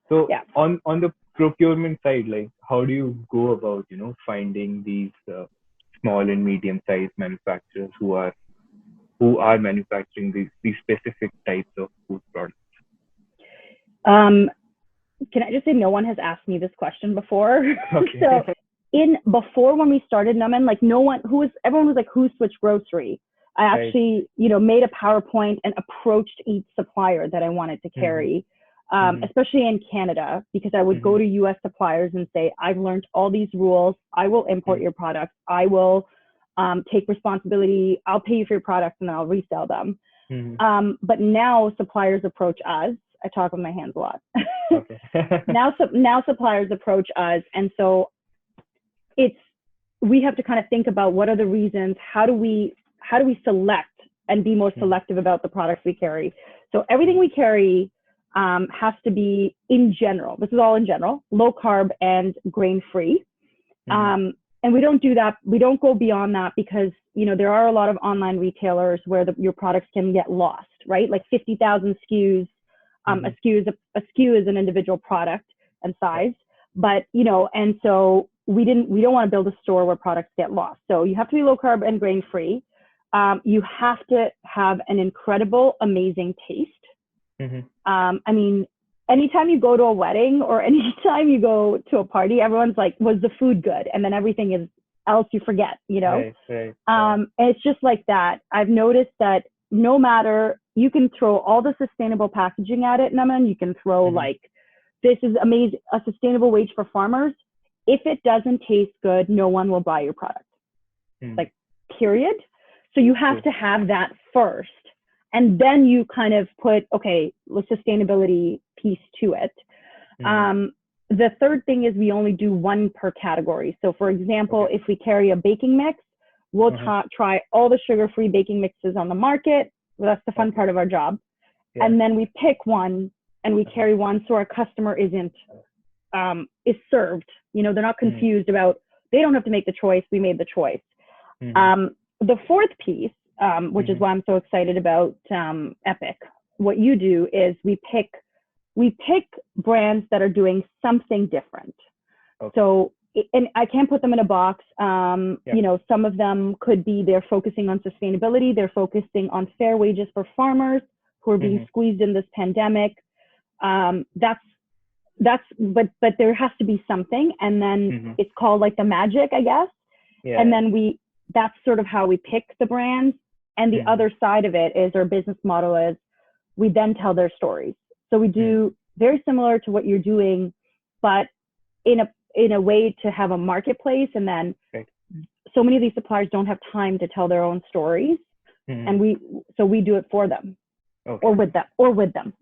So Yeah. on the procurement side, like how do you go about, finding these small and medium-sized manufacturers who are manufacturing these specific types of food products? Um, can I just say no one has asked me this question before? Okay. So before when we started Numbin, like everyone was like, who's Switch Grocery? I Right. actually, made a PowerPoint and approached each supplier that I wanted to Mm-hmm. carry, Mm-hmm. especially in Canada, because I would go Mm-hmm. to US suppliers and say, I've learned all these rules. I will import your products. I will take responsibility. I'll pay you for your products and then I'll resell them. Mm-hmm. But now suppliers approach us. I talk with my hands a lot. Okay. Now suppliers approach us, and so we have to kind of think about what are the reasons. How do we select and be more selective about the products we carry? So everything we carry has to be, in general, this is all in general, low carb and grain free. And we don't do that. We don't go beyond that because, there are a lot of online retailers where your products can get lost, right? Like 50,000 SKUs. A SKU is an individual product and size, but, and so we don't want to build a store where products get lost. So you have to be low carb and grain free. You have to have an incredible, amazing taste. I mean, anytime you go to a wedding or anytime you go to a party, everyone's like, was the food good? And then everything else you forget, Right. And it's just like that. I've noticed that no matter, you can throw all the sustainable packaging at it, Naman, you can throw like, this is amazing, a sustainable wage for farmers. If it doesn't taste good, no one will buy your product. Like, period. So you have to have that first. And then you kind of put, okay, the sustainability piece to it. The third thing is we only do one per category. So for example, if we carry a baking mix, we'll try all the sugar-free baking mixes on the market. Well, that's the fun part of our job. Yeah. And then we pick one and we carry one so our customer is served. They're not confused about, they don't have to make the choice. We made the choice. The fourth piece, which is why I'm so excited about Epic, what you do is we pick brands that are doing something different. So, and I can't put them in a box. Some of them could be, they're focusing on sustainability. They're focusing on fair wages for farmers who are being squeezed in this pandemic. But there has to be something. And then it's called like the magic, I guess. Yeah. And then that's sort of how we pick the brands. And the other side of it is our business model is we then tell their stories. So we do very similar to what you're doing, but in a way to have a marketplace. And then so many of these suppliers don't have time to tell their own stories. And we do it for them or with them.